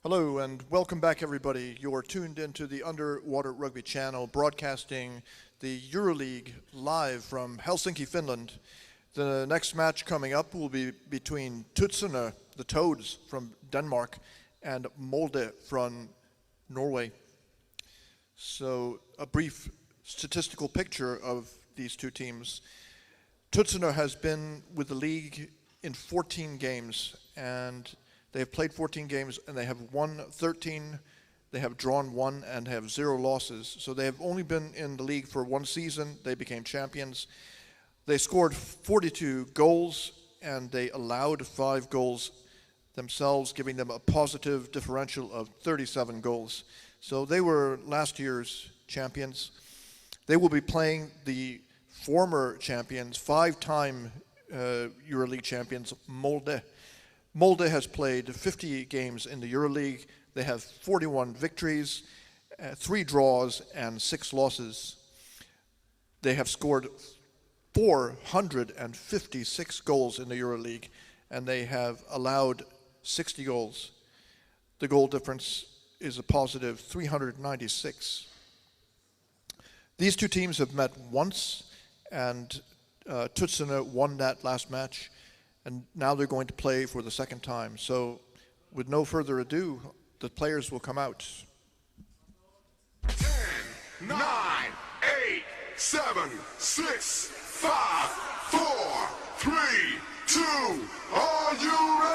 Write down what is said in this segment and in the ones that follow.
Hello and welcome back, everybody. You're tuned into the Underwater Rugby channel, broadcasting the Euroleague live from Helsinki, Finland. The next match coming up will be between Tudserne, the Toads from Denmark, and Molde from Norway. So a brief statistical picture of these two teams. Tudserne has been with the league in 14 games, and they have played 14 games and they have won 13, they have drawn 1 and have 0 losses. So they have only been in the league for 1 season. They became champions. They scored 42 goals and they allowed 5 goals themselves, giving them a positive differential of 37 goals. So they were last year's champions. They will be playing the former champions, 5-time Euroleague champions, Molde. Molde has played 50 games in the Euroleague. They have 41 victories, 3 draws, and 6 losses. They have scored 456 goals in the Euroleague, and they have allowed 60 goals. The goal difference is a positive 396. These two teams have met once, and Tudserne won that last match. And now they're going to play for the second time. So with no further ado, the players will come out. 10, 9, 8, 7, 6, 5, 4, 3, 2, are you ready?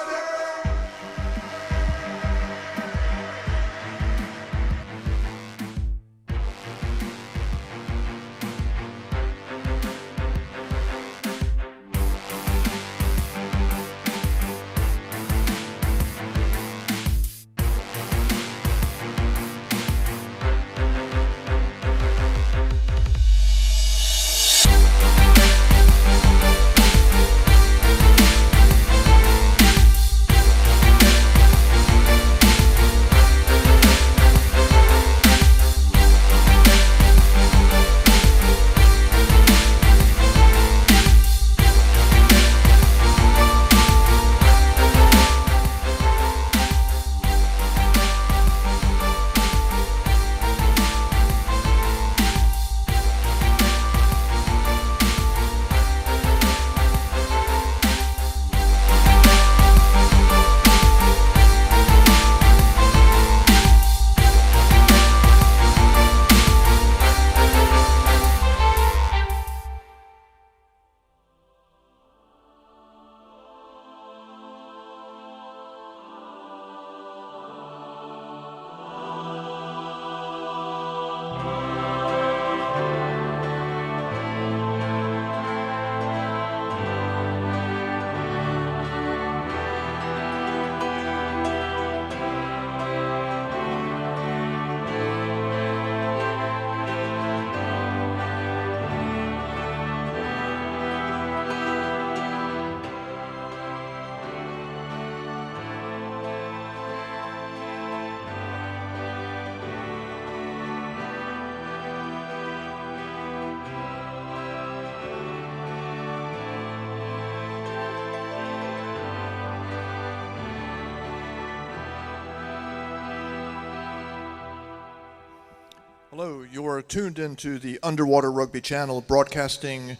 Hello, you're tuned into the Underwater Rugby channel, broadcasting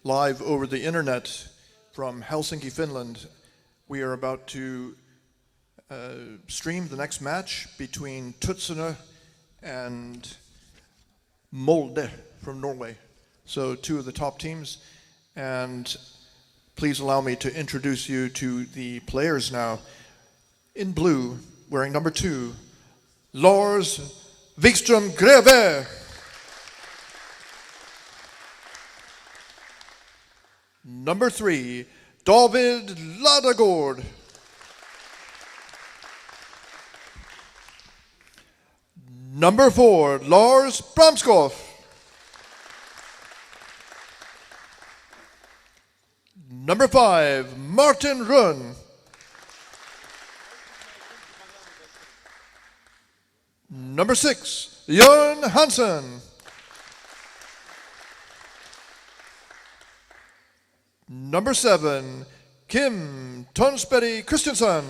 live over the internet from Helsinki, Finland. We are about to stream the next match between Tudserne and Molde from Norway. So 2 of the top teams. And please allow me to introduce you to the players now. In blue, wearing number 2, Lars Wikström Greve. Number 3, David Ladagård. Number 4, Lars Bramskov. Number 5, Martin Rönn. Number 6, Jörn Hansen. Number 7, Kim Tonsberg Christensen.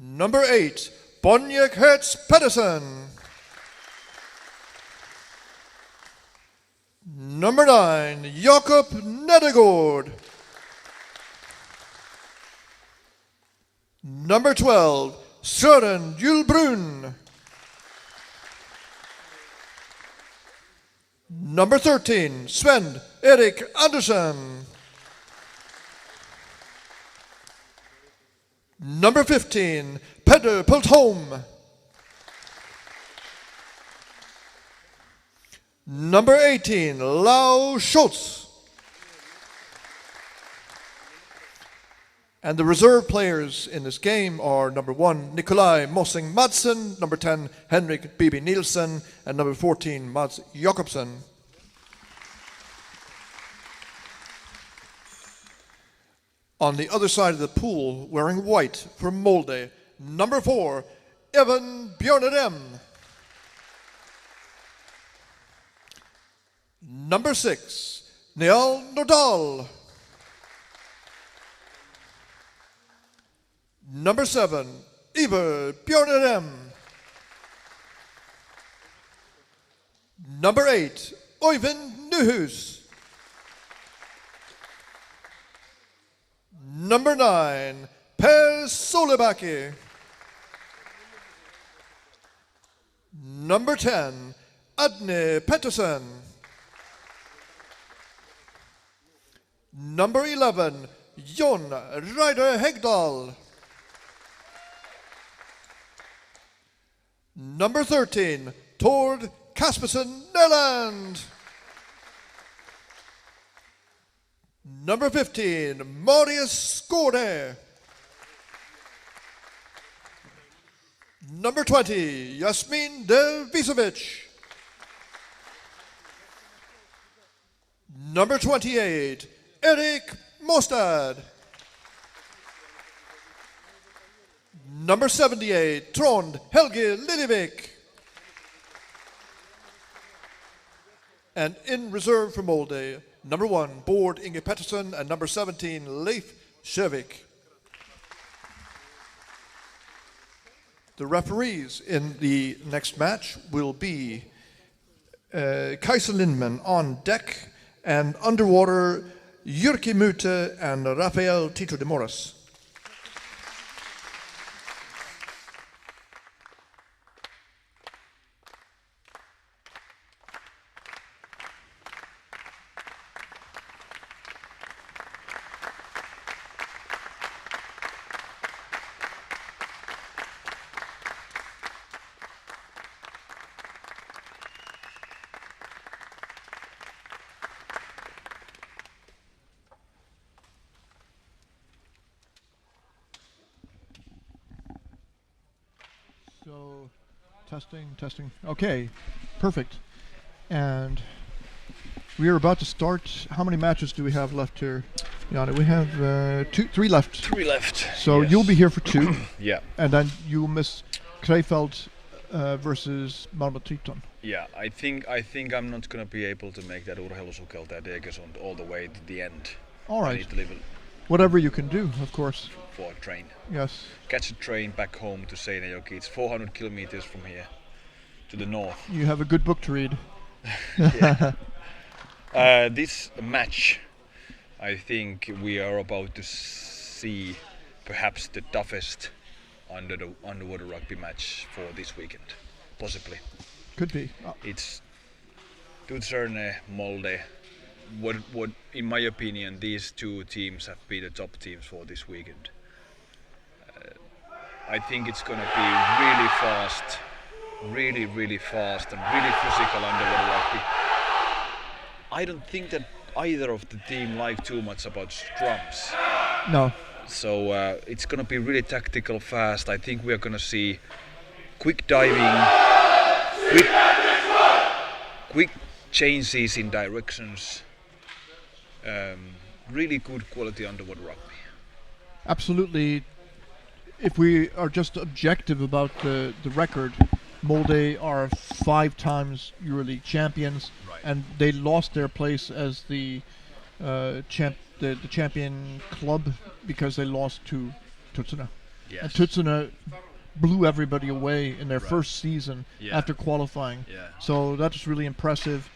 Number 8, Bonjek Hertz Pedersen. Number 9, Jakob Nedegård. Number 12, Søren Julbrun. Number 13, Sven Erik Andersen. Number 15, Peder Pultholm. Number 18, Lau Schultz. And the reserve players in this game are number 1, Nikolai Mossing Madsen, number 10, Henrik Bibi Nielsen, and number 14, Mads Jakobsen. On the other side of the pool, wearing white from Molde, number 4, Evan Bjørnedem. Number 6, Neal Nordal. Number 7, Iver Bjørnedem. Number 8, Øyvind Nyhus. Number 9, Per Solebacke. Number 10, Adne Pettersen. Number 11, Jon Ryder Hegdal. Number 13, Tord Kaspersen Nerland. Number 15, Marius Skårde. Number 20, Yasmin Devisovic. Number 28, Erik Mostad. Number 78, Trond Helge Lillevik. And in reserve for Molde, number 1, Bård Inge Pettersen, and number 17, Leif Sjövik. The referees in the next match will be Kaiser Lindman on deck, and underwater Jyrki Mute and Rafael Tito de Moras. So, testing. Okay, perfect. And we are about to start. How many matches do we have left here, Janne? We have three left. 3 left. So yes. you'll be here for 2. Yeah. And then you miss Krefeld versus Malmö Triton. Yeah, I think I'm not gonna be able to make that Urheilusukelta Degerson all the way to the end. All I right. need to leave Whatever you can do, of course. for a train. Yes. Catch a train back home to Seinäjoki. It's 400 kilometers from here to the north. You have a good book to read. This match, I think we are about to see perhaps the toughest underwater rugby match for this weekend, possibly. Could be. It's Tudserne, Molde. What in my opinion, these 2 teams have been the top teams for this weekend. I think it's gonna be really fast, really fast and really physical underwater rugby. I don't think that either of the team like too much about scrums. No. So it's gonna be really tactical, fast. I think we are gonna see quick diving, quick changes in directions. Really good quality underwater rugby. Absolutely. If we are just objective about the record, Molde are 5 times Euroleague champions, Right. and they lost their place as the champion club because they lost to Tudserne. Yes. And Tudserne blew everybody away in their Right. first season Yeah. after qualifying. Yeah. So that was really impressive.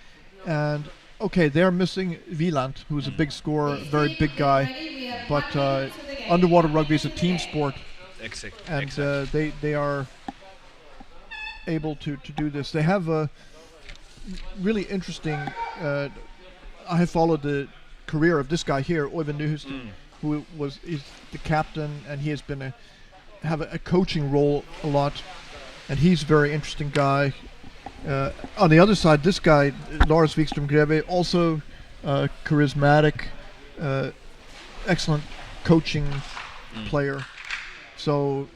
And okay, they're missing Wieland, who's a big scorer, very big guy. But underwater rugby is a team sport, and they are able to do this. They have a really interesting. I have followed the career of this guy here, Oyvind Nyhusten, who is the captain, and he has been have a coaching role a lot, and he's a very interesting guy. On the other side, this guy, Lars Wikström Greve, also charismatic, excellent coaching player. So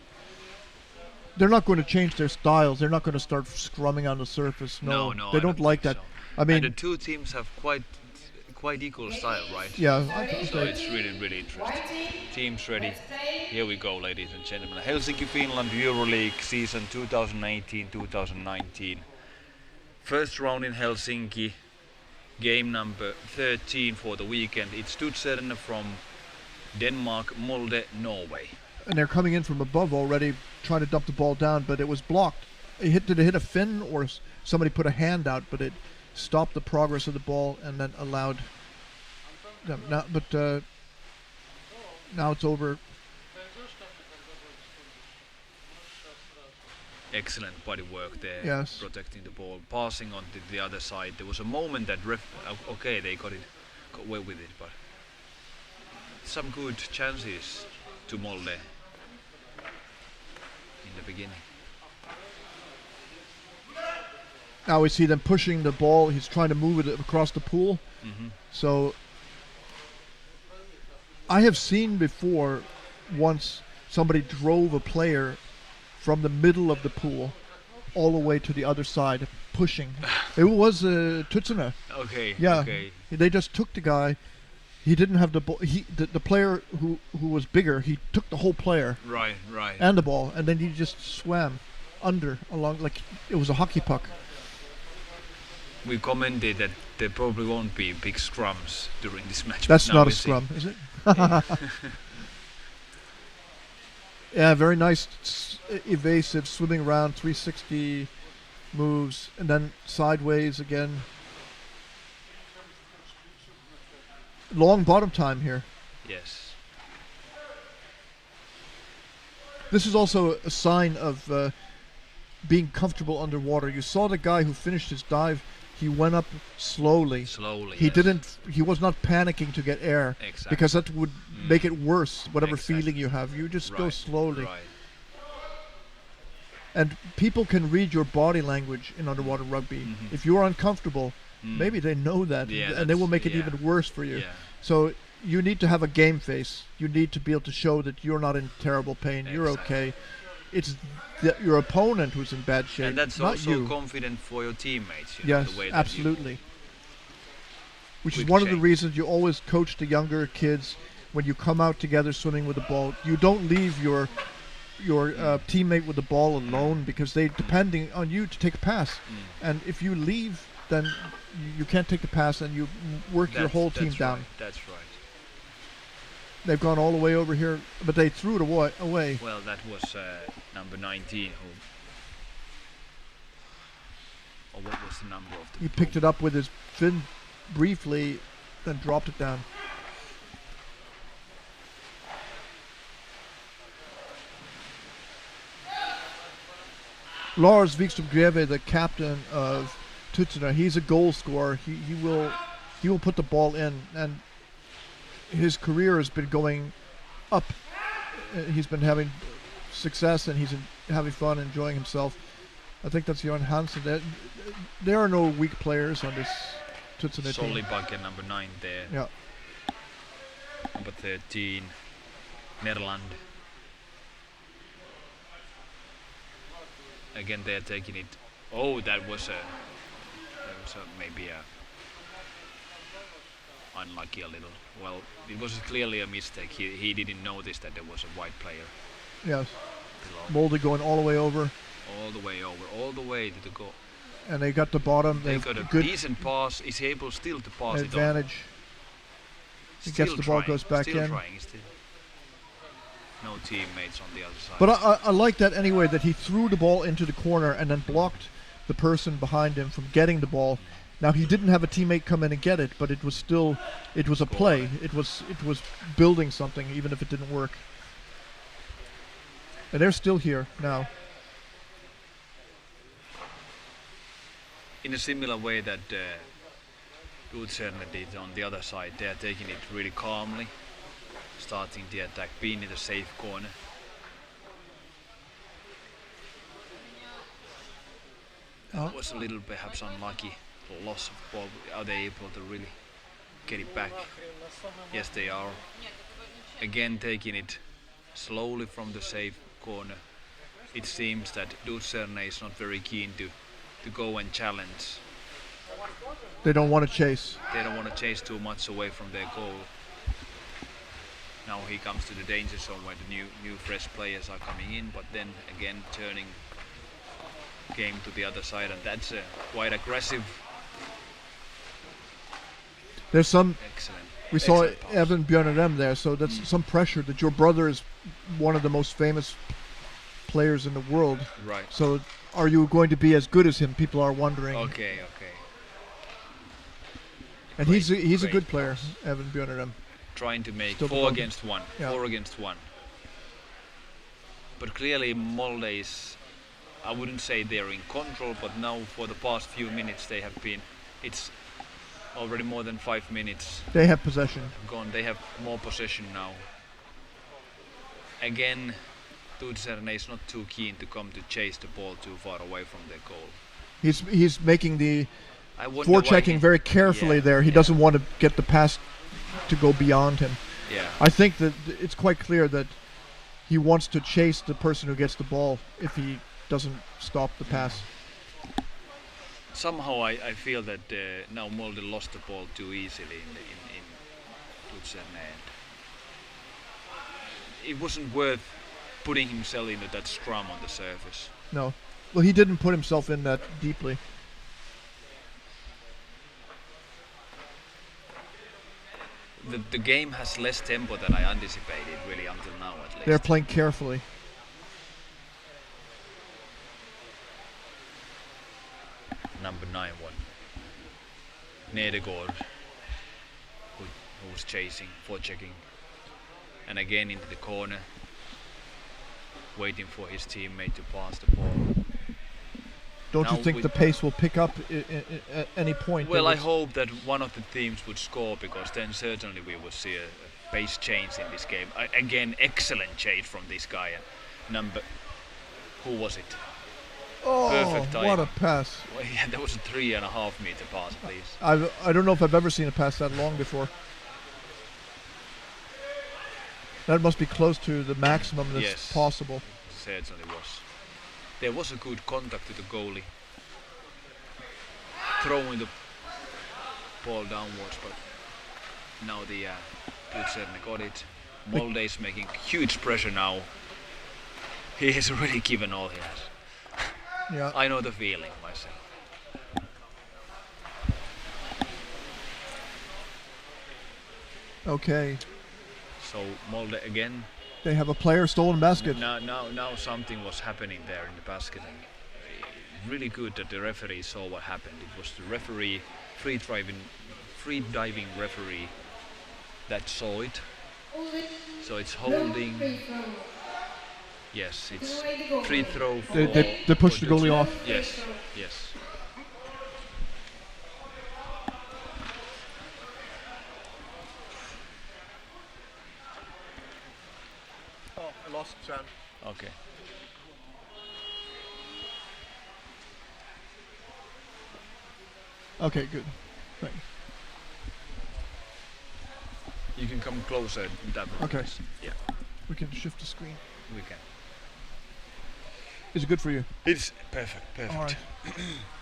they're not going to change their styles. They're not going to start scrumming on the surface. No, they don't like that. So. I mean, and the two teams have quite equal style, right? yeah. So it's really interesting. Teams ready. Here we go, ladies and gentlemen. Helsinki, Finland, Euroleague season 2018-2019. First round in Helsinki. Game number 13 for the weekend. It's Tudserne from Denmark, Molde, Norway. And they're coming in from above already, trying to dump the ball down, but it was blocked. Did it hit a fin, or somebody put a hand out, but it stopped the progress of the ball and then allowed them. Now it's over. Excellent body work there, Yes. protecting the ball, passing on to the other side. There was a moment that okay, they got away with it, but some good chances to Molde in the beginning. Now we see them pushing the ball. He's trying to move it across the pool. So I have seen before once somebody drove a player from the middle of the pool all the way to the other side, pushing. It was Tudserne. Okay. Yeah. Okay. They just took the guy. He didn't have the ball. The player who was bigger, he took the whole player Right. and the ball, and then he just swam under along like it was a hockey puck. We commented that there probably won't be big scrums during this match. That's but now not a we see- scrum, is it? Yeah, very nice, evasive, swimming around, 360 moves, and then sideways again. Long bottom time here. Yes. This is also a sign of being comfortable underwater. You saw the guy who finished his dive. He went up slowly. Slowly. He yes. He was not panicking to get air, Exactly. because that would make it worse. Whatever Exactly. feeling you have, you just go Right, slowly. Right. And people can read your body language in underwater rugby. If you're uncomfortable, maybe they know that, Yeah, and they will that's- make it yeah. even worse for you. Yeah. So you need to have a game face. You need to be able to show that you're not in terrible pain. You're Exactly. okay. It's your opponent who's in bad shape, And that's not also you. confident for your teammates. You know, Yes, the way that absolutely. Which is Quick one of the change. reasons you always coach the younger kids when you come out together swimming with the ball. You don't leave your teammate with the ball alone, because they're depending on you to take a pass. And if you leave, then you can't take the pass, and you work your whole team down. Right. That's right. They've gone all the way over here, but they threw it away. Well, that was number 19 who. Or what was the number of the? He picked it up with his fin briefly, then dropped it down. Lars Wikström Greve, the captain of Tudserne, he's a goal scorer. He will put the ball in, and his career has been going up. He's been having success, and he's having fun, enjoying himself. I think that's Johan Hansen. There are no weak players on this Tudserne team. Solibake, number 9 there. Yeah. Number 13, Netherlands. Again, they're taking it. Oh, that was maybe unlucky a little. Well, it was clearly a mistake. He didn't notice that there was a white player Yes. below. Molde going all the way over, All the way over, all the way to the goal. and they got the bottom. They They've got a good decent pass. Is able still to pass it on. advantage. He gets the ball, goes back still in. Trying, still. no teammates on the other side. But I like that anyway, that he threw the ball into the corner and then blocked the person behind him from getting the ball. Now he didn't have a teammate come in and get it, but it was a play. It was building something, even if it didn't work. And they're still here now. In a similar way that Tudserne did on the other side, they are taking it really calmly, starting the attack, being in the safe corner. That was a little perhaps unlucky loss of ball. Are they able to really get it back? Yes, they are. Again, taking it slowly from the safe corner. It seems that Tudserne is not very keen to go and challenge. They don't want to chase. They don't want to chase too much away from their goal. Now he comes to the danger zone where the new fresh players are coming in, but then again turning game to the other side, and that's quite aggressive. There's some. Excellent. We saw Excellent pass. Evan Björnerem there, so that's some pressure that your brother is one of the most famous players in the world. Right. So are you going to be as good as him? People are wondering. Okay. And Great, he's a great good player, pass. Evan Björnerem. Trying to make Still the 4 ball. against 1. Yeah. 4 against 1. But clearly Molde is, I wouldn't say they're in control, but now for the past few minutes they have been, it's already more than 5 minutes They have possession. gone. They have more possession now. Again, Tudserne is not too keen to come to chase the ball too far away from their goal. He's making the I wonder why forechecking he- very carefully Yeah, there. He yeah. doesn't want to get the pass to go beyond him. Yeah. I think that it's quite clear that he wants to chase the person who gets the ball if he doesn't stop the pass. Somehow I feel that now Molde lost the ball too easily in Tudserne. It wasn't worth putting himself into that scrum on the surface. No. Well, he didn't put himself in that deeply. The game has less tempo than I anticipated, really, until now at least. They're playing carefully. Number 9 one. Nedergaard, who was chasing, forechecking, and again into the corner, waiting for his teammate to pass the ball. Don't Now you think with- the pace will pick up at any point? Well, There I was- hope that one of the teams would score, because then certainly we would see a pace change in this game. Again, excellent change from this guy. Who was it? Oh, perfect what timing. a pass. Well, yeah, that was a 3.5 meter pass, please. I don't know if I've ever seen a pass that long before. That must be close to the maximum that's Yes. possible. Certainly was. There was a good contact to the goalie, throwing the ball downwards, but now the Tudserne got it. Molde is making huge pressure now. He has really given all he has. Yeah. I know the feeling myself. Okay. So Molde again. They have a player stolen basket. Now something was happening there in the basket, and really good that the referee saw what happened. It was the referee, free diving referee, that saw it. So it's holding. Yes, it's free throw. They pushed the goalie off. Yes. Oh, I lost Sam. Okay. Okay, good. Thanks. You can come closer. That way, Okay. please. Yeah, We can shift the screen. we can. Is it good for you? It's perfect. All right.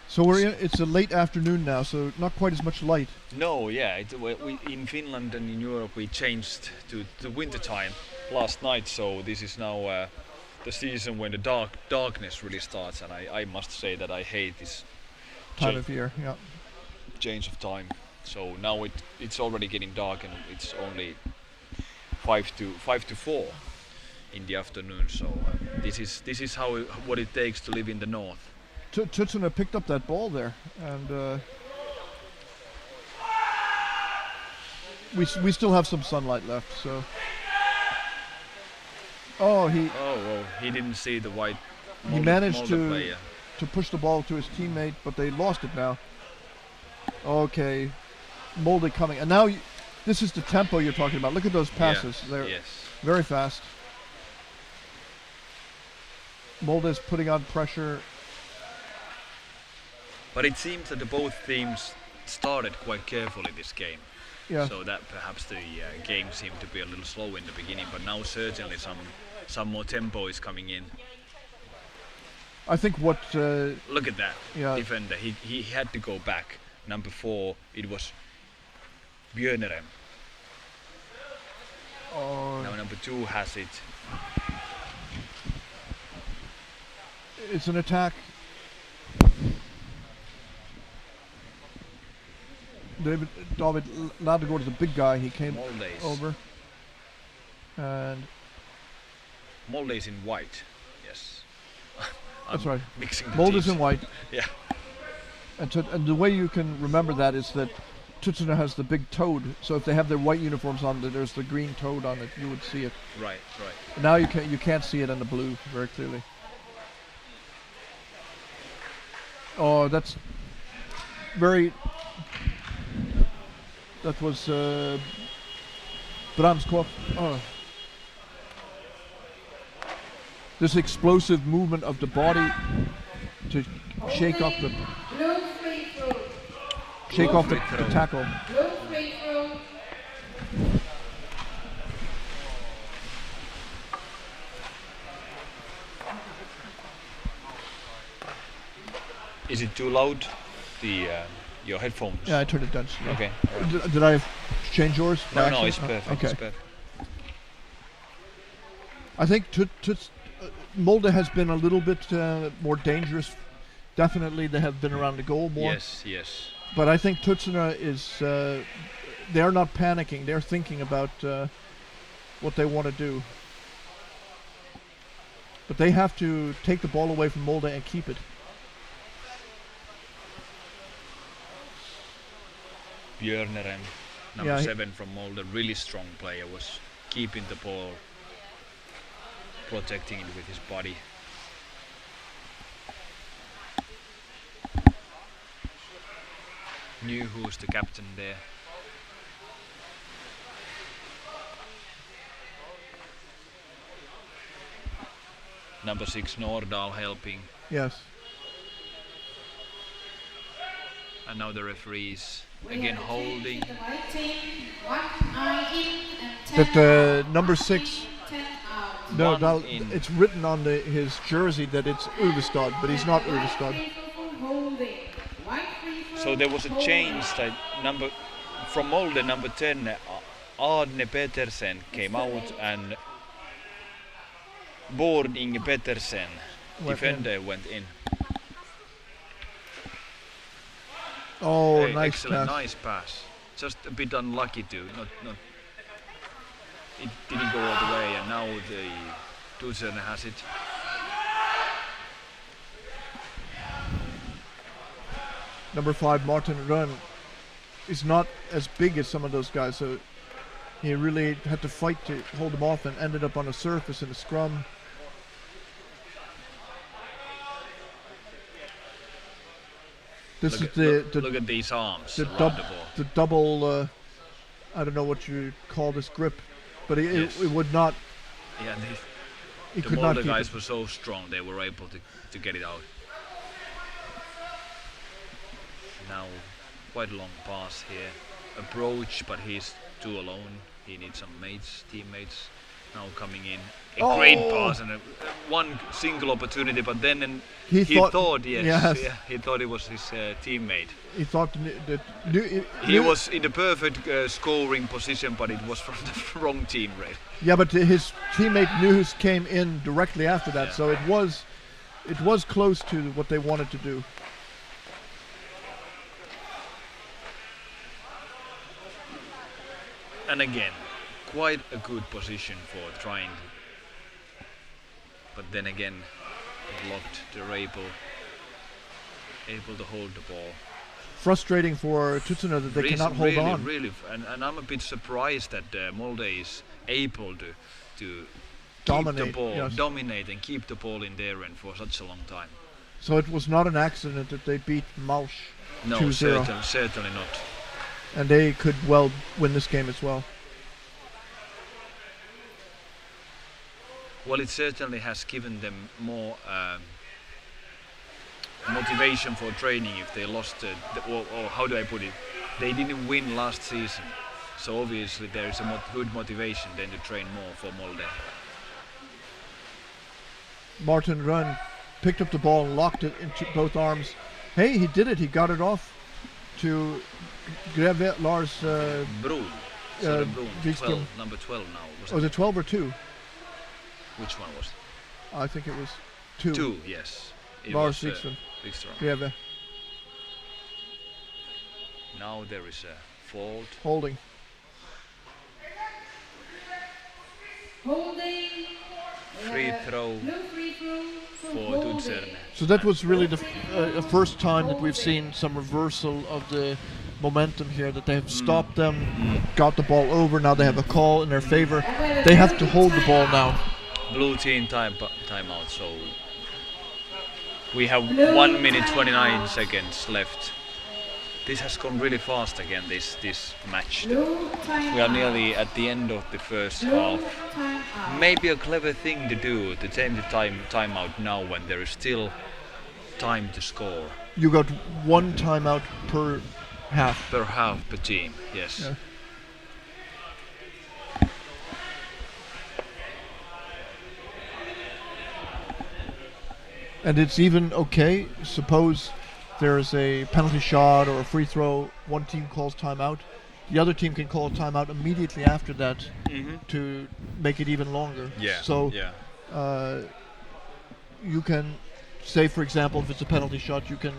So it's a late afternoon now, so not quite as much light. No, yeah. We in Finland and in Europe we changed to winter time last night, so this is now the season when the darkness really starts, and I must say that I hate this Time of year, yeah. change of time. So now it's already getting dark, and it's only 5 to 4 in the afternoon. So this is what it takes to live in the north. Tudserne picked up that ball there, and we still have some sunlight left. So, He didn't see the white. He managed Molde player. to push the ball to his teammate, but they lost it now. Okay, Molde coming, and now this is the tempo you're talking about. Look at those passes; they're very fast. Molde is putting on pressure. But it seems that both teams started quite carefully this game. Yeah. So that perhaps the game seemed to be a little slow in the beginning, but now certainly some more tempo is coming in. I think what look at that defender. He had to go back. Number 4, it was Björneren. Now number 2 has it. It's an attack. David allowed to go to the big guy. He came over. And Molde is in white. Yes. That's right. Mixing the Molde is teams. in white. Yeah. And the way you can remember that is that Tudserne has the big toad. So if they have their white uniforms on, there's the green toad on it. You would see it. Right. Now you can't see it in the blue very clearly. Oh, that's very. That was Bramskov. Oh. This explosive movement of the body to shake off the tackle. Is it too loud? Your headphones? Yeah, I turned it down. Okay. Right. Did I change yours? No, it's perfect. Okay. It's perfect. I think Molde has been a little bit more dangerous. Definitely, they have been around the goal more. Yes. But I think Tudserne is. They're not panicking. They're thinking about what they want to do. But they have to take the ball away from Molde and keep it. Björneren, number 7 from Molde, really strong player, was keeping the ball, protecting it with his body. Knew who's the captain there. Number 6 Nordahl helping. Yes. And now the referees again holding. That number 6. No, it's written on his jersey that it's Ulvestad, but he's not Ulvestad. So there was a change that from Molde, number 10, Arne Petersen came out and Bård Inge Petersen, defender, went in. Oh, nice excellent, pass. nice pass. Just a bit unlucky too. Not. It didn't go all the way, and now the Tudserne has it. Number 5, Martin Rönn, is not as big as some of those guys, so he really had to fight to hold them off and ended up on a surface in a scrum. Look at these arms around the ball. The double, I don't know what you call this grip, but it would not. Yeah, the Molde guys were so strong; they were able to get it out. Now, quite a long pass here. Approach, but he's too alone. He needs some teammates. Now coming in. A great pass and one single opportunity, but then he thought it was his teammate. He thought that he was in the perfect scoring position, but it was from the wrong team, right? Yeah, but his teammate News came in directly after that, so it was close to what they wanted to do. And again, quite a good position for trying but then again, blocked. They're able to hold the ball. Frustrating for Tudserne that they cannot hold on. Really, and I'm a bit surprised that Molde is able to Dominate, keep the ball, yes. dominate and keep the ball in their end for such a long time. So it was not an accident that they beat Mausch No, 2-0. certainly not. And they could well win this game as well. Well, it certainly has given them more motivation for training if they lost, or how do I put it? They didn't win last season, so obviously there is a good motivation then to train more for Molde. Martin Rönn picked up the ball and locked it into both arms. Hey, he did it. He got it off to Greve Lars. Brun. Brun, Wikström. number 12 now. Was it 12 or 2? Which one was it? I think it was 2. 2, yes. It Lars was, Wikström. Wikström. Greve. Now there is a fault. Holding. Holding. Free throw No free throw for Tudserne. So that was really the first time that we've seen some reversal of the momentum here, that they have stopped them, got the ball over, now they have a call in their favor. They have to hold the ball now. Blue team timeout, so we have 1 minute 29 seconds left. This has gone really fast again, this match. No time We are out. nearly at the end of the first No half. time out. Maybe a clever thing to do to take the timeout now when there is still time to score. You got 1 timeout per half. Per half per team, yes. Yeah. And it's even okay, suppose there's a penalty shot or a free throw, one team calls timeout, the other team can call a timeout immediately after that to make it even longer. Yeah. So yeah. you can say, for example, if it's a penalty shot, you can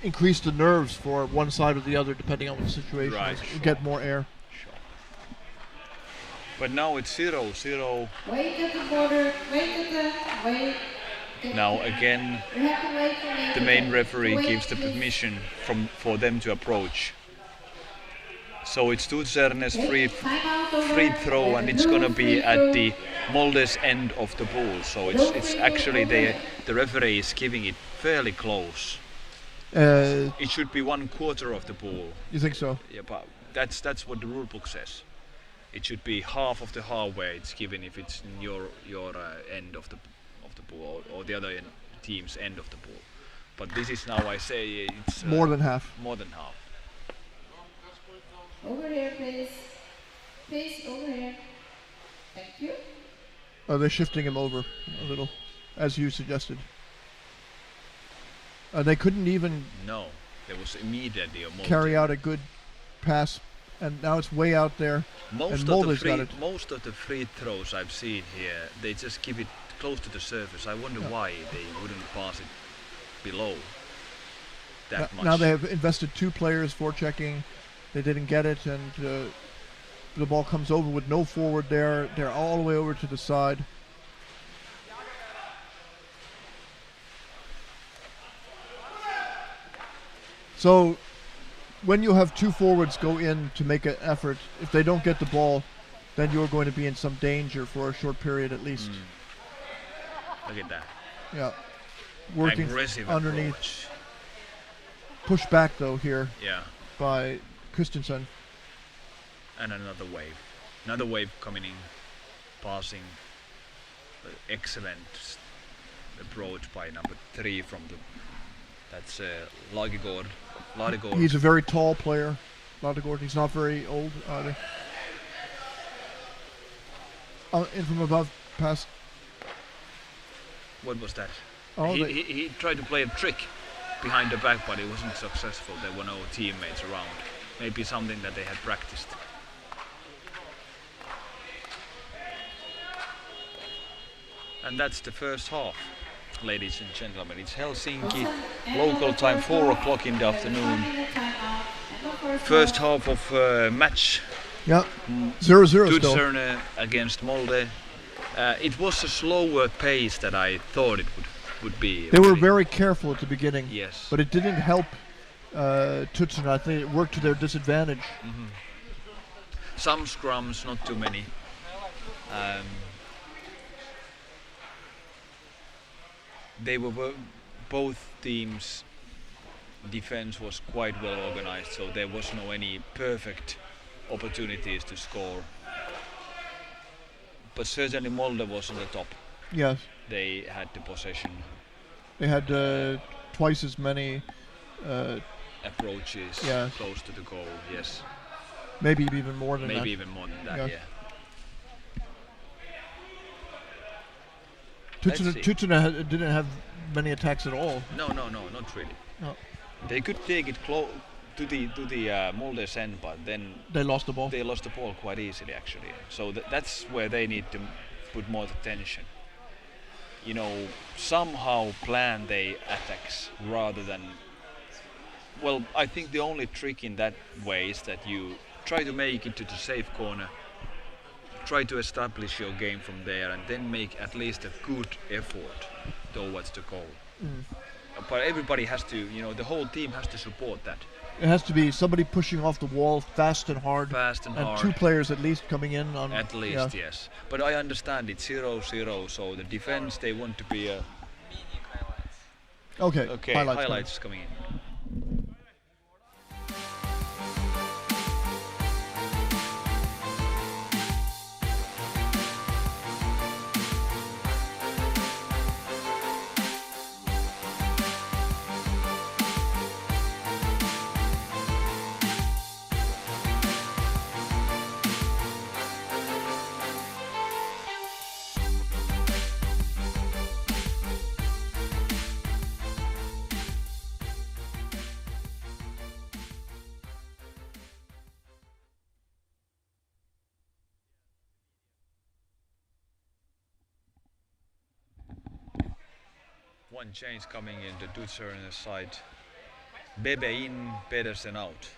increase the nerves for one side or the other depending on what the situation Right, is. You sure. get more air. But now it's 0-0. Wait at the border. Wait. Now again, We have to wait for the main referee Wait, gives the please. permission for them to approach. So it's Tudzerne's free Timeout over. free throw, and it's No gonna be free at throw. the Molde's end of the pool. So it's actually the referee is giving it fairly close. It should be 1/4 of the pool. You think so? Yeah, but that's what the rule book says. It should be half of the halfway it's given if it's in your end of the pool, or the other team's end of the pool. But this is now, I say it's More than half. more than half. Over here, please. Please, over here. Thank you. They're shifting him over a little, as you suggested. They couldn't even No, there was immediately a moment. carry out a good pass, and now it's way out there. And Molde's got it. Most of the free throws I've seen here, they just give it close to the surface. I wonder why they wouldn't pass it below that much. Now they have invested 2 players for checking. They didn't get it, and the ball comes over with no forward there. They're all the way over to the side. So when you have 2 forwards go in to make an effort, if they don't get the ball, then you're going to be in some danger for a short period at least. Look at that. Yeah. Working Aggressive underneath. approach. Push back though here Yeah, by Christensen. and another wave. Another wave coming in, passing. Excellent approach by number 3 from that's Ladegaard. He's a very tall player, Ladegaard. He's not very old either. In from above, pass. What was that? Oh, He tried to play a trick behind the back, but it wasn't successful. There were no teammates around. Maybe something that they had practiced. And that's the first half, ladies and gentlemen. It's Helsinki, local time 4 o'clock in the afternoon. First half of match. Yeah, 0-0 still. Tudserne against Molde. It was a slower pace than I thought it would be. They were really. very careful at the beginning. Yes. But it didn't help Tudserne. I think it worked to their disadvantage. Some scrums, not too many. They were both teams. Defense was quite well organized, so there was no any perfect opportunities to score. But certainly Molde was on the top. Yes. They had the possession, They had twice as many, approaches Yes. close to the goal. Yes, maybe even more than that. maybe even more than that. Yes. Yeah. Let's see. Tudserne didn't have many attacks at all. No, not really. No. They could take it to the Molde's end, but then They lost the ball. they lost the ball quite easily actually. So that's where they need to put more attention. You know, somehow plan their attacks rather than. Well, I think the only trick in that way is that you try to make it to the safe corner, try to establish your game from there, and then make at least a good effort towards the goal. But everybody has to, the whole team has to support that. It has to be somebody pushing off the wall fast and hard. Fast and hard. Two players at least coming in on. At least, yes. But I understand it's 0-0, so the defense, they want to be a. Okay. Okay, highlights coming in. One change coming in the Tudserne side. Bebe in, Pedersen out.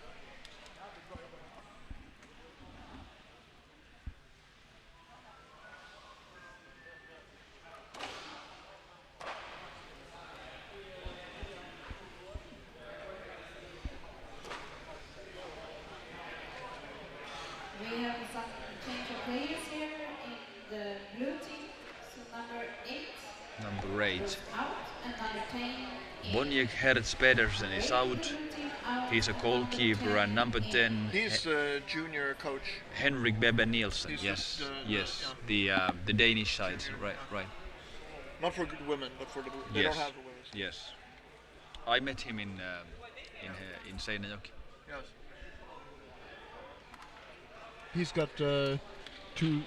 We have some change of players here in the blue team. So number 8 Number 8. out and number 10 in. Bonjek Hertz Pedersen is out. Blue team out, He's a goalkeeper, and number 10, He's a junior coach. Henrik Bebe Nielsen. He's Yes, the- yes, the Danish side. Right. Not for good women, but for the. They don't Yes. have the women. Yes, I met him in Seinäjoki. Yes. He's got two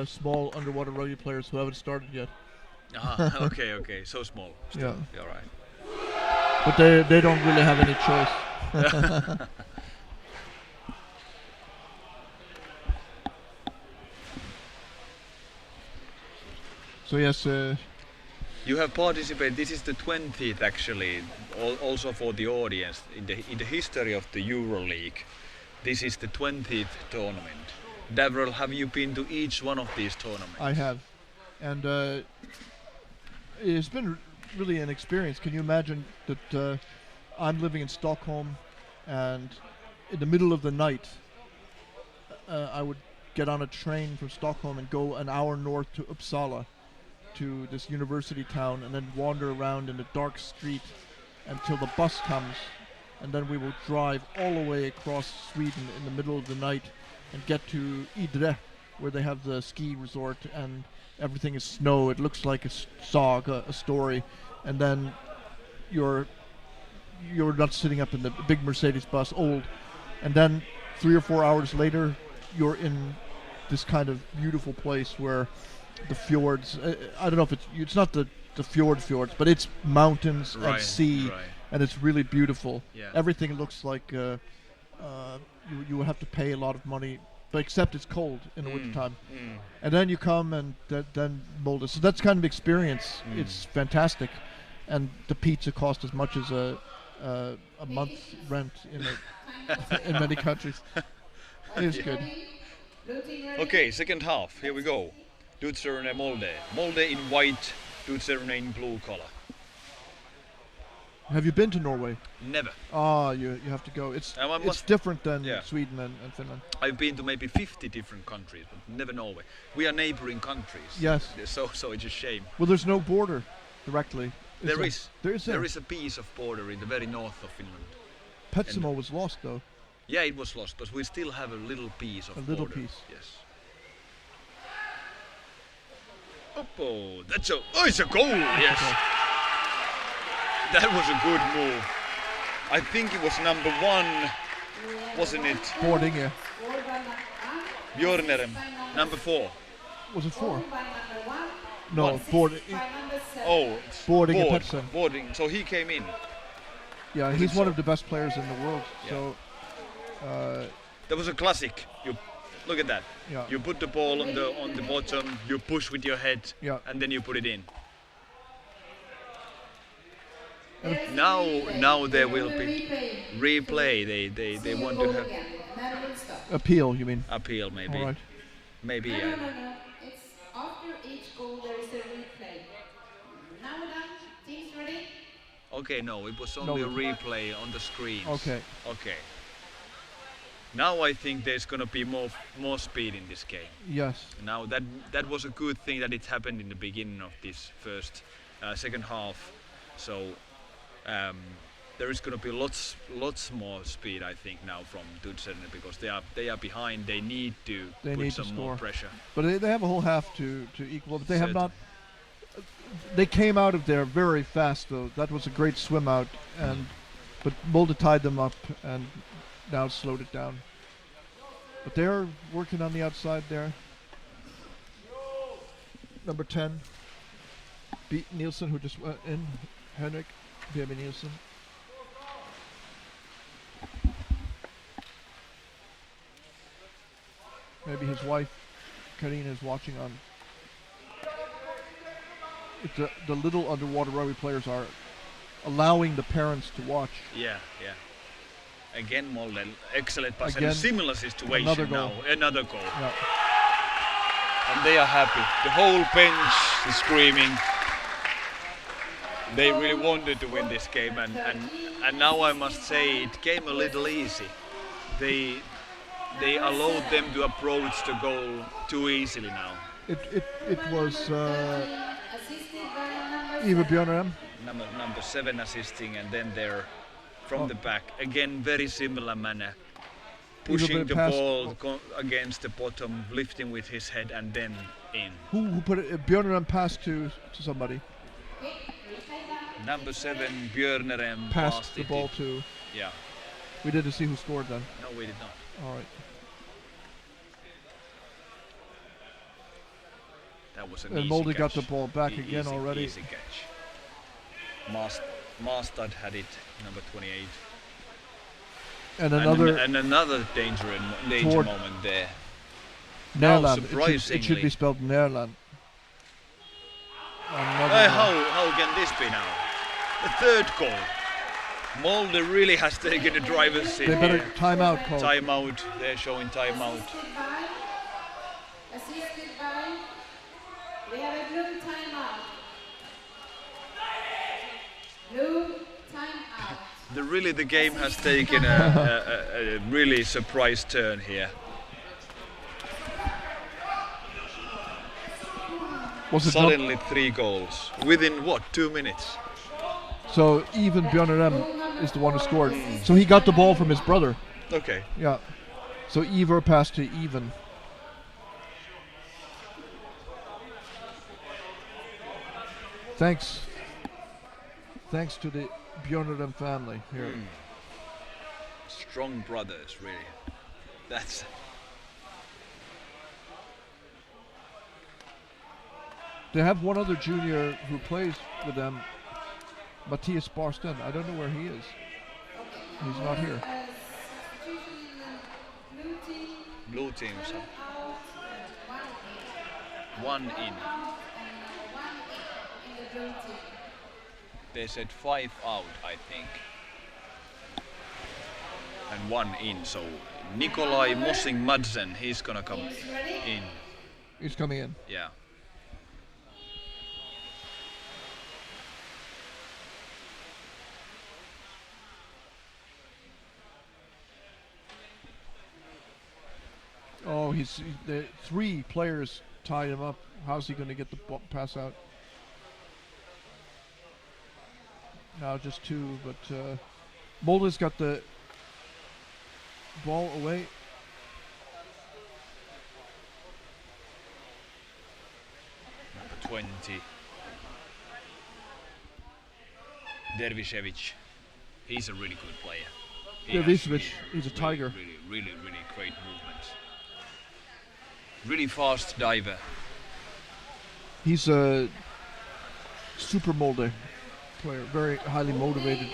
small underwater rugby players who haven't started yet. Ah, okay, so small. Still, Yeah. all right. But they don't really have any choice. So yes, You have participated. This is the 20th actually, also for the audience in the history of the Euroleague. This is the 20th tournament. Davril, have you been to each one of these tournaments? I have, and it's been really an experience. Can you imagine that I'm living in Stockholm, and in the middle of the night, I would get on a train from Stockholm and go an hour north to Uppsala, to this university town, and then wander around in a dark street until the bus comes, and then we will drive all the way across Sweden in the middle of the night and get to Idre, where they have the ski resort and everything is snow. It looks like a saga, a story, and then you're not sitting up in the big Mercedes bus, old, and then 3 or 4 hours later you're in this kind of beautiful place where the fjords, I don't know if it's not the fjords, but it's mountains and Right, sea, right. and it's really beautiful. Yeah. Everything looks like you would have to pay a lot of money, but except it's cold in the wintertime. And then you come and then Molde. So that's kind of experience. It's fantastic, and the pizza costs as much as a month's rent in many countries. It is good. Blue team ready? Okay, second half. Here we go. Tudserne Molde. Molde in white, Tudserne in blue color. Have you been to Norway? Never. Ah, you have to go. It's different than Yeah. Sweden and Finland. I've been to maybe 50 different countries, but never Norway. We are neighboring countries. Yes. So it's a shame. Well, there's no border directly. There is. There is a piece of border in the very north of Finland. Petsamo was lost though. Yeah, it was lost, but we still have a little piece of A little border. piece. Yes. Oh, it's a goal. Yes. Okay. That was a good move. I think it was number 1, wasn't it? Boarding, yeah. Björnerem, number 4. Was it 4? By number 1. No, boarding. By number 7. Oh, Boarding at board, Petsen. boarding. So he came in. Yeah, he's one of the best players in the world. Yeah. So, That was a classic. You look at that. yeah. You put the ball on the bottom. You push with your head, Yeah. and then you put it in. There's Now there will be replay. replay. They want Goal to have again, and then we'll stop. Appeal, you mean? appeal maybe. All right. Maybe. No. It's after each goal there is a replay. Now we're done. Teams ready? Okay, no, it was only No. a replay on the screens. Okay. Okay. Now I think there's gonna be more speed in this game. Yes. Now that was a good thing that it happened in the beginning of this second half. So there is gonna be lots more speed, I think, now from Tudserne, because they are behind. They need to They put need to some more score. pressure. But they have a whole half to equal. But they have Certain. not. They came out of there very fast, though. That was a great swim out, but Molde tied them up and now slowed it down. But they're working on the outside there. Number 10, beat Nielsen, who just went in. Henrik, Baby Nielsen. Maybe his wife, Karina, is watching on. The little underwater rugby players are allowing the parents to watch. Yeah. Again, Molde, excellent pass. And Again, a similar situation another goal. now. Another goal. Yeah. And they are happy. The whole bench is screaming. They really wanted to win this game, and now I must say it came a little easy. They allowed them to approach the goal too easily now. It was Assisted by number Eva 7. Björnerem. Number 7 assisting, and then they're from the back again, very similar manner, pushing the pass- ball against the bottom, lifting with his head, and then in. Who put it? Björnerem passed to somebody. Number 7 Björnerem Passed the it ball in. to. Yeah. We didn't see who scored then. No, we did not. All right. That was an And easy Molde catch. got the ball back again Easy- already. Easy catch. Maastad had it, number 28. And another and another danger toward- moment there. Nerland. It should surprisingly- be spelled Nerland. Another one. How can this be now? The third goal. Molde really has taken the driver's seat They better here. timeout call. Timeout. They're showing timeout. Assisted by. We have a blue timeout. Blue timeout. The game has taken a really surprise turn here. Was it not? Suddenly 3 goals within what, 2 minutes? So even Björnerem is the one who scored. So he got the ball from his brother. Okay. Yeah. So Ivar passed to Even. Thanks to the Björnerem family here. Strong brothers, really. That's They have one other junior who plays with them, Matthias Barsten. I don't know where he is. He's not here. Substitution in the blue team. blue team. So Out. one in. And 1 in the blue team. They said 5 out, I think. And 1 in. So Nikolai Mossing Madsen, he's gonna come Teams ready? in. He's coming in. Yeah. No, the 3 players tied him up. How's he going to get the pass out? Now just 2, but Molde's got the ball away. Number 20. Dervisevich. He's a really good player. Dervisevich, he's a tiger. Really great movements. Really fast diver. He's a super Molde player, very highly motivated.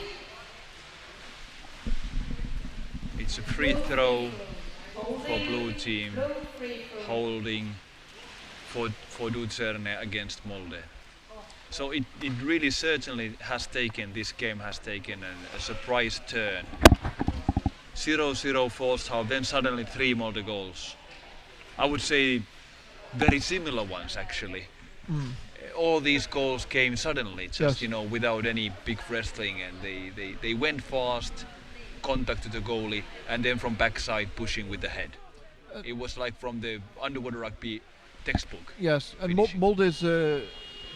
It's a free throw for blue team, holding for Tudserne against Molde. So it really certainly has taken, this game has taken a surprise turn. 0-0 first half, then suddenly 3 Molde goals. I would say very similar ones actually. All these goals came suddenly, just without any big wrestling, and they went fast, contact to the goalie, and then from backside pushing with the head. It was like from the underwater rugby textbook. Yes, and Molde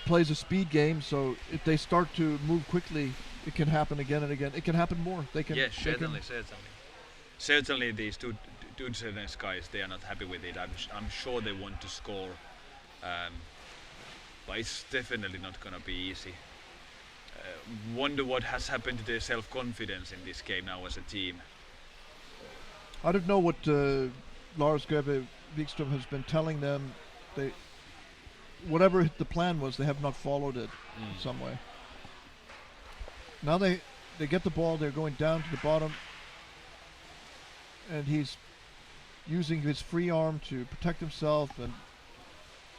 plays a speed game, so if they start to move quickly, it can happen again and again. It can happen more. They can. Yes, certainly. Certainly, these Tudserne guys, they are not happy with it. I'm sure they want to score, but it's definitely not going to be easy. Wonder what has happened to their self-confidence in this game now as a team. I don't know what Lars Greve Wikström has been telling them. Whatever the plan was, they have not followed it in some way. Now they get the ball, they're going down to the bottom, and he's using his free arm to protect himself, and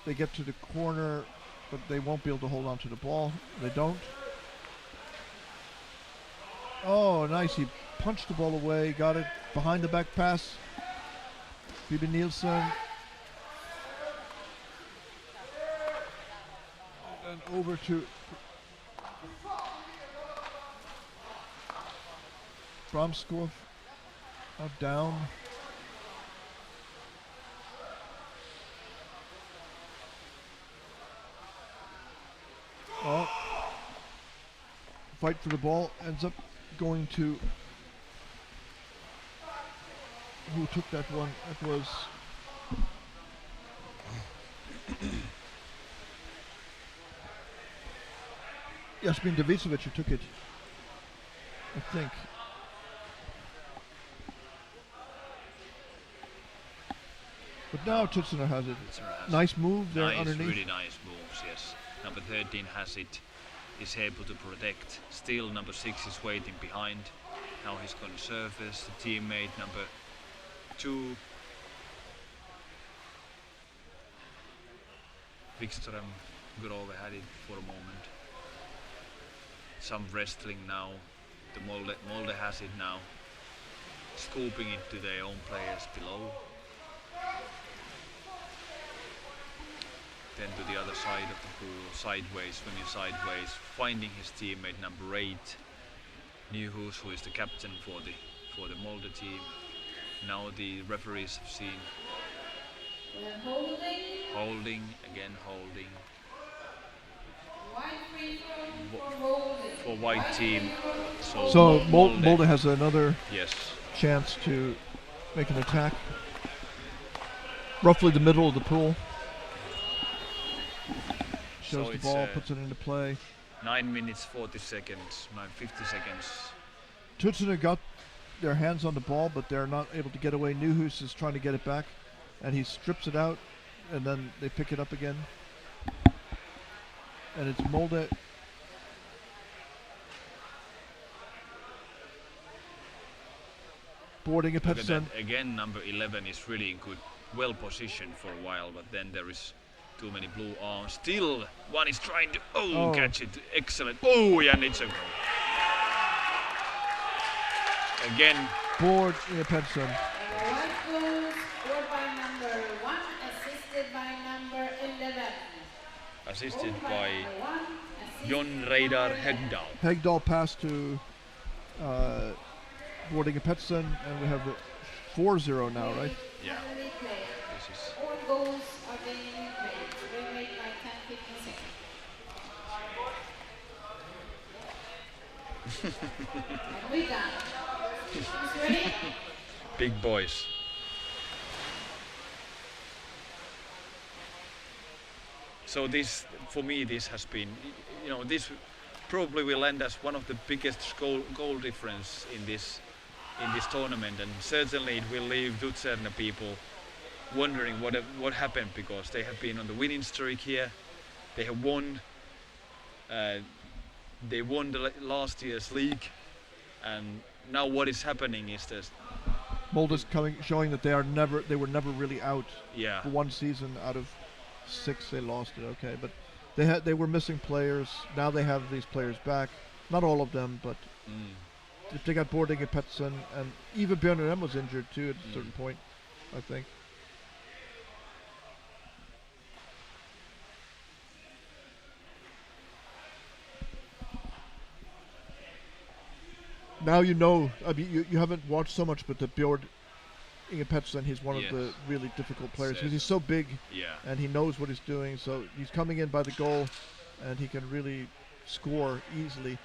they get to the corner, but they won't be able to hold on to the ball. They don't. Oh, nice. He punched the ball away, got it behind the back pass. Bibi Nielsen. And over to Bramskov. Now down. Oh. Fight for the ball ends up going to, who took that one? That was Jasmin Davidovic who took it, I think. But now Tudserne has it. Nice move there underneath. Really nice moves, yes. Number 13 has it, is able to protect. Still number 6 is waiting behind. Now he's going to surface. The teammate number 2. Wikström, Grove had it for a moment. Some wrestling now. The Molde has it now. Scooping it to their own players below. Then to the other side of the pool, sideways, swimming sideways, finding his teammate number 8, Newhouse, who is the captain for the Molde team. Now the referees have seen holding, again holding. For white team. So Molde has another yes chance to make an attack. Roughly the middle of the pool. Shows so the ball, puts it into play. 9 minutes 40 seconds, 50 seconds. Tudserne got their hands on the ball, but they're not able to get away. Newhouse is trying to get it back, and he strips it out, and then they pick it up again. And it's Molde. Boarding a Pettersson. Again, number 11 is really good, well positioned for a while, but then there is too many blue arms. Still, one is trying to catch it. Excellent. Oh, and it's a goal. Again. Board in Pettersson. One goal scored by number 1, assisted by number 11. Assisted by John Reidar Hegdal. Hegdal pass to Boarding a Pettersson, and we have the 4-0 now, right? Yeah. matches. All goals are being replayed. Replayed by 10-15 seconds. And we're done. Who's ready? Big boys. So this, for me, this has been, this probably will end as one of the biggest goal difference in this tournament, and certainly it will leave Tudserne people wondering what happened, because they have been on the winning streak here. They have won. They won the last year's league, and now what is happening is this. Molde's showing that they were never really out. Yeah. For one season out of 6 they lost it. Okay, but they were missing players. Now they have these players back. Not all of them, but they got Bording and Pettersson, and even Björn was injured too at a certain point, I think. Now you know. I mean, you haven't watched so much, but the Björn Inge Pettersson, he's one of the really difficult players because he's so big, and he knows what he's doing. So he's coming in by the goal, and he can really score easily.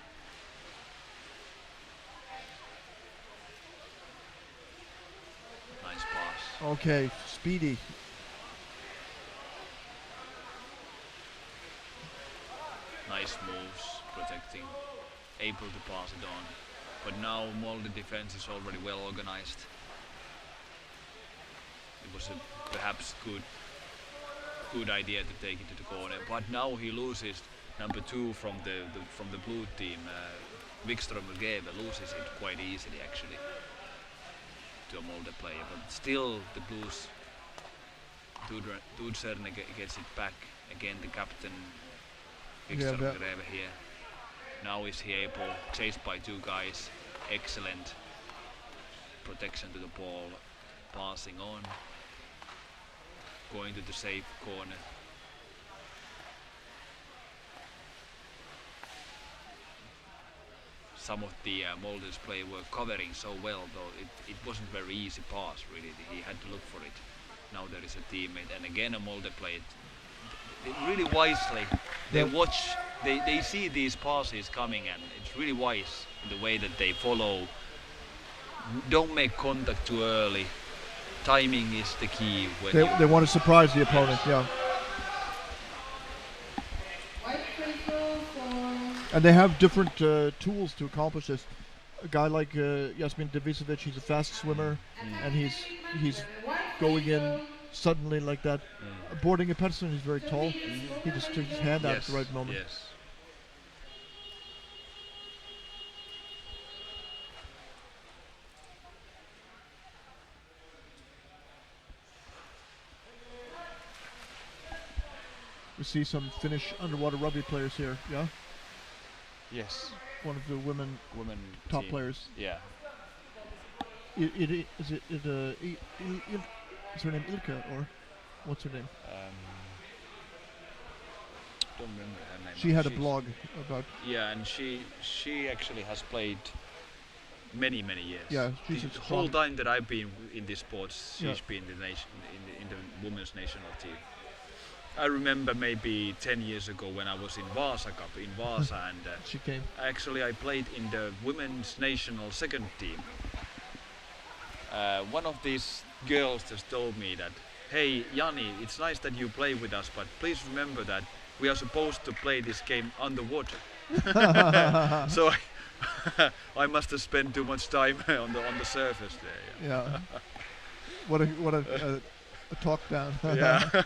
Nice pass. Okay, speedy. Nice moves, protecting, able to pass it on. But now Molde defense is already well organized. It was a perhaps good idea to take it to the corner, but now he loses number 2 from the blue team. Wikström loses it quite easily actually to a Molde player, but still the Blues. Tudserne gets it back again. The captain Wikström here. Now is he able, chased by 2 guys, excellent protection to the ball, passing on, going to the safe corner. Some of the Molde's play were covering so well, though it wasn't very easy pass really. He had to look for it. Now there is a teammate, and again a Molde play. Really wisely, they watch, they see these passes coming, and it's really wise in the way that they follow. Don't make contact too early. Timing is the key. When they want to surprise the opponent, And they have different tools to accomplish this. A guy like Jasmin Devisovic, he's a fast swimmer, and he's going in suddenly like that. Boarding a Pettersson, he's very tall. He just took his hand out at the right moment. Yes. We see some Finnish underwater rugby players here, yeah? Yes. One of the women top team. players. Yeah. Is her name Ilka, or what's her name? Don't remember her name. She had a blog about. Yeah, and she actually has played many years. Yeah, she's the whole time that I've been in this sports, she's been in the women's national team. I remember maybe 10 years ago when I was in Vaasa Cup in Vaasa, and she came. Actually, I played in the women's national second team. One of these girls just told me that, "Hey, Jani, it's nice that you play with us, but please remember that we are supposed to play this game underwater." So I must have spent too much time on the surface there. Yeah. What a talk down. Yeah.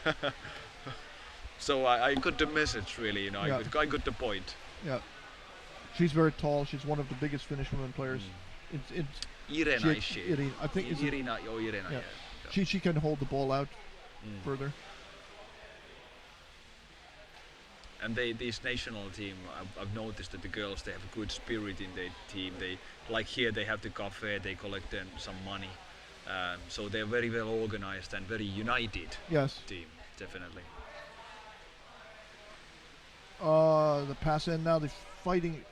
So I got the message really, I got the point. Yeah. She's very tall. She's one of the biggest Finnish women players. Irina is she? I think Irina. Yeah. She can hold the ball out further. And this national team, I've noticed that the girls, they have a good spirit in their team. They, like here, they have the cafe, they collect them some money. So they're very well organized and very united team, definitely. The pass in now, they're fighting.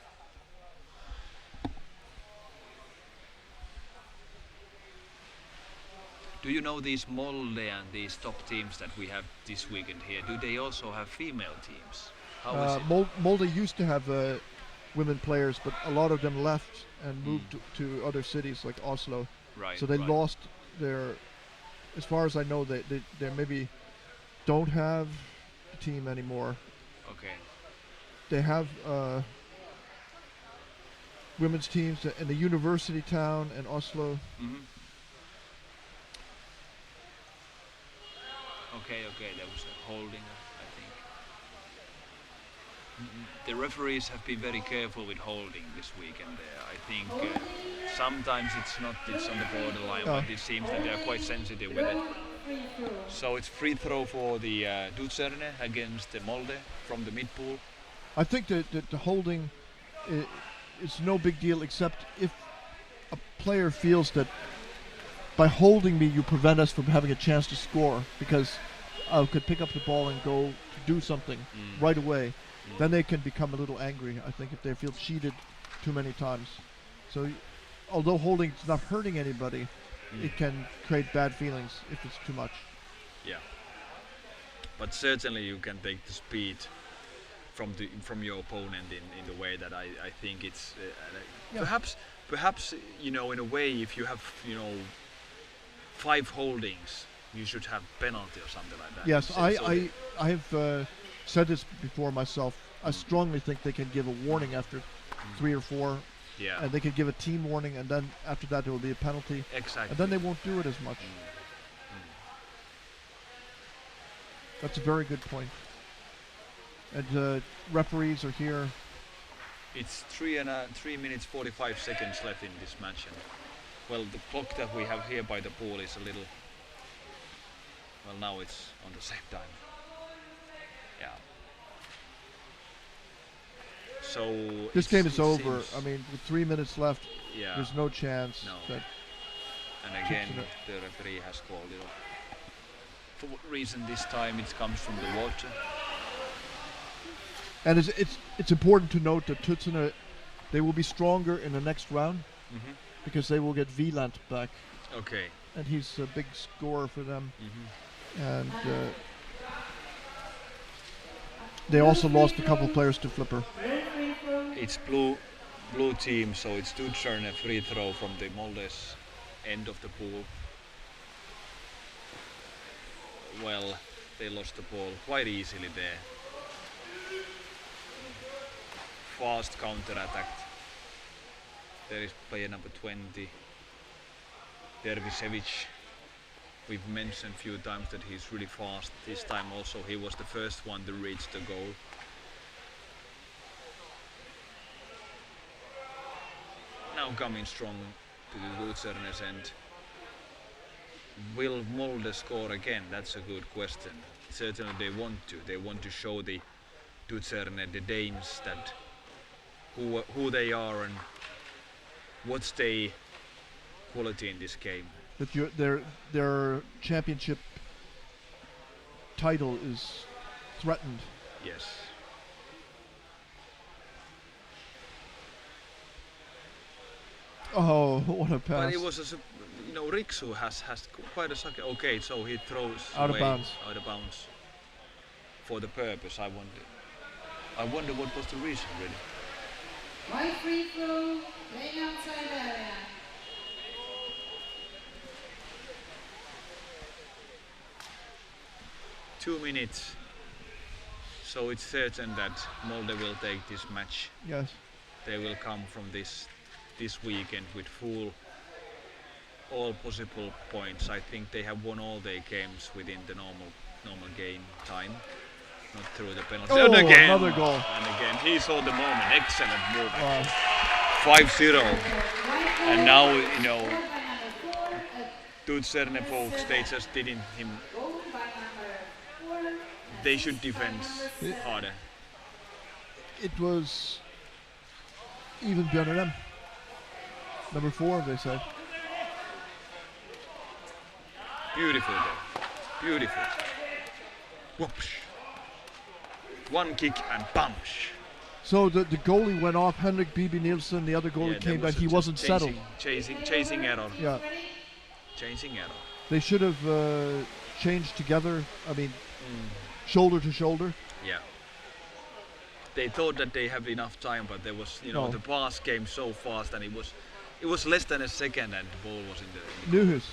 Do you know these Molde and these top teams that we have this weekend here? Do they also have female teams? How is it? Molde used to have women players, but a lot of them left and moved to other cities like Oslo. Right. So they right. lost their. As far as I know, they maybe don't have a team anymore. Okay. They have women's teams in the university town in Oslo. Mm-hmm. Okay, there was a holding, I think. The referees have been very careful with holding this weekend. I think sometimes it's on the borderline, but it seems that they are quite sensitive with it. So it's free throw for the Tudserne against the Molde from the mid-pool. I think that the holding is no big deal, except if a player feels that by holding me you prevent us from having a chance to score, because I could pick up the ball and go to do something right away. Then they can become a little angry, I think, if they feel cheated too many times. So although holding is not hurting anybody, it can create bad feelings if it's too much. Yeah. But certainly you can take the speed from your opponent in the way that I think it's perhaps in a way, if you have 5 holdings, you should have penalty or something like that. Yes, I have said this before myself. I strongly think they can give a warning after 3 or 4. Yeah. And they can give a team warning, and then after that there will be a penalty. Exactly. And then they won't do it as much. That's a very good point. And referees are here. It's 3 minutes 45 seconds left in this match, and well, the clock that we have here by the pool is a little. Well, now it's on the same time. Yeah. So This game is over. seems- I mean, with 3 minutes left, Yeah. there's no chance No. that. And again, Tudserne. the referee has called it. For what reason this time it comes from the water? And it's important to note that Tudserne, they will be stronger in the next round because they will get Wieland back, Okay. and he's a big scorer for them. And they also lost a couple players to Flipper. It's blue team, so it's Tudserne free throw from the Molde's end of the pool. Well, they lost the ball quite easily there. Fast counter-attack. There is player number 20, Dervisevic. We've mentioned a few times that he's really fast. This time also he was the first one to reach the goal. Now coming strong to the Tudzerne's end. Will Molde score again? That's a good question. Certainly they want to. They want to show the Tudserne, the Danes, that who they are and what's their quality in this game. That their championship title is threatened. Yes. Oh, what a pass! But it was Riksu has quite a sucker. Okay, so he throws Out of away, bounds. out of bounds for the purpose. I wonder what was the reason really. White free throw, laying outside area. Two minutes. So it's certain that Molde will take this match. Yes. They will come from this weekend with all possible points. I think they have won all their games within the normal game time, not through the penalty. Oh, And again, another goal. And again, he saw the moment. Excellent move. Wow. 5-0. And now, Tudserne folks, they just didn't him. They should defend harder. It was even better than number 4, they said. Beautiful though. Beautiful. Whoosh. One kick and bumsh. So the goalie went off. Henrik Bibi Nielsen, the other goalie, Yeah, came there back. was He a wasn't settled. Chasing error. Yeah. Chasing error. They should have changed together. I mean, shoulder to shoulder. Yeah. They thought that they have enough time, but there was, No. the pass came so fast, and it was less than a second, and the ball was in the Nuhus.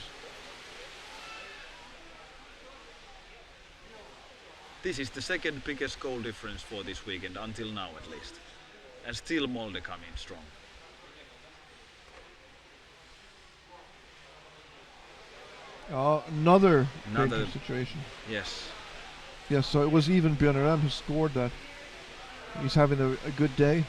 This is the second biggest goal difference for this weekend, until now at least. And still Molde coming strong. Another Another- big situation. Yes. Yes, so it was even Björnerem who scored that. He's having a good day.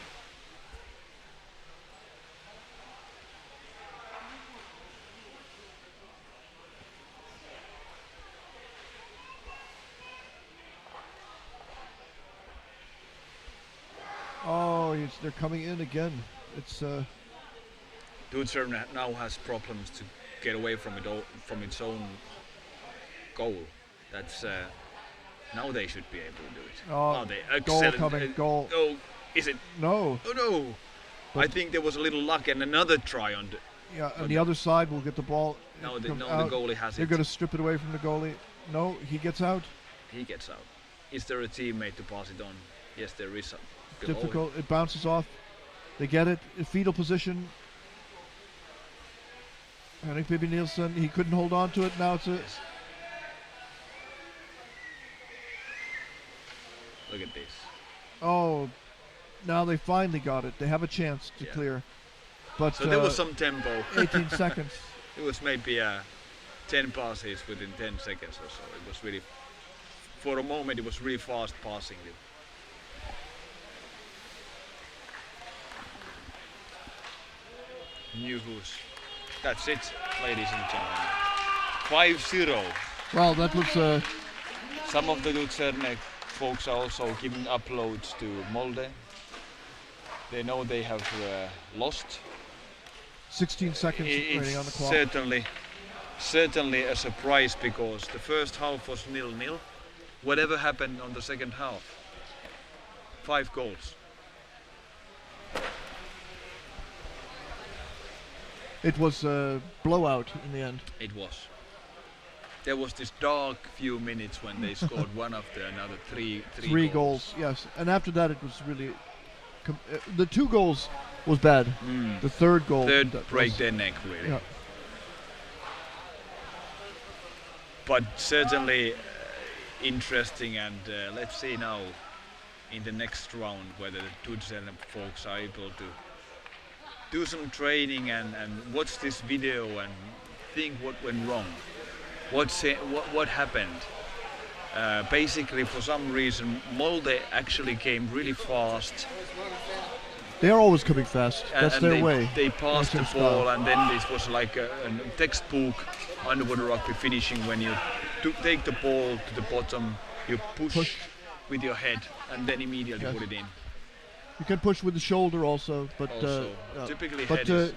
Oh, they're coming in again. It's Tudserne now has problems to get away from its own goal. That's now they should be able to do it. Oh, They goal excellent. coming, goal. Oh, is it? no. Oh no! I think there was a little luck and another try on the. Yeah, on the other side will get the ball. Now the come now out. the goalie has They're it. going to strip it away from the goalie. No, he gets out. He gets out. Is there a teammate to pass it on? Yes, there is. Below him. Difficult. It bounces off. They get it. In fetal position. Henrik Bibi Nielsen. He couldn't hold on to it. Now it's a. Yes. Look at this. Oh, now they finally got it. They have a chance to Yeah. clear. But So there was some tempo. 18 seconds. It was maybe 10 passes within 10 seconds or so. It was really, for a moment, it was really fast passing. News. That's it, ladies and gentlemen. 5-0. Well, that was. Some of the Tudserne folks are also giving uploads to Molde. They know they have lost. 16 seconds It's remaining on the clock. certainly a surprise, because the first half was 0-0. Whatever happened on the second half? 5 goals. It was a blowout in the end. It was. There was this dark few minutes when they scored one after another, three Goals, yes. And after that, it was really. The 2 goals was bad. The third goal. Third that break was- their neck, really. Yeah. But certainly interesting, and let's see now in the next round whether the Tudserne folks are able to do some training and watch this video and think what went wrong, what happened. Basically, for some reason, Molde actually came really fast. They are always coming fast. That's and their they, way. They passed the That's their ball, style. and then this was like a textbook underwater rugby finishing, when you take the ball to the bottom, you push with your head, and then immediately Yes. put it in. You can push with the shoulder also, but Also, typically but head is.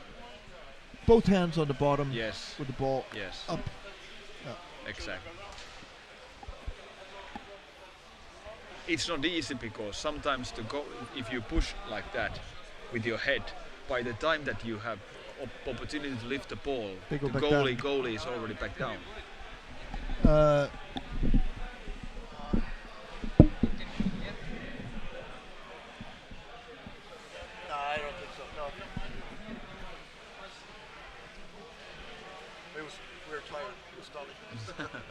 both hands on the bottom Yes, with the ball yes, up. exactly. It's not easy, because sometimes if you push like that with your head, by the time that you have opportunity to lift the ball, They the go back goalie is already back down. I don't think so. No. We were tired. It was stunning.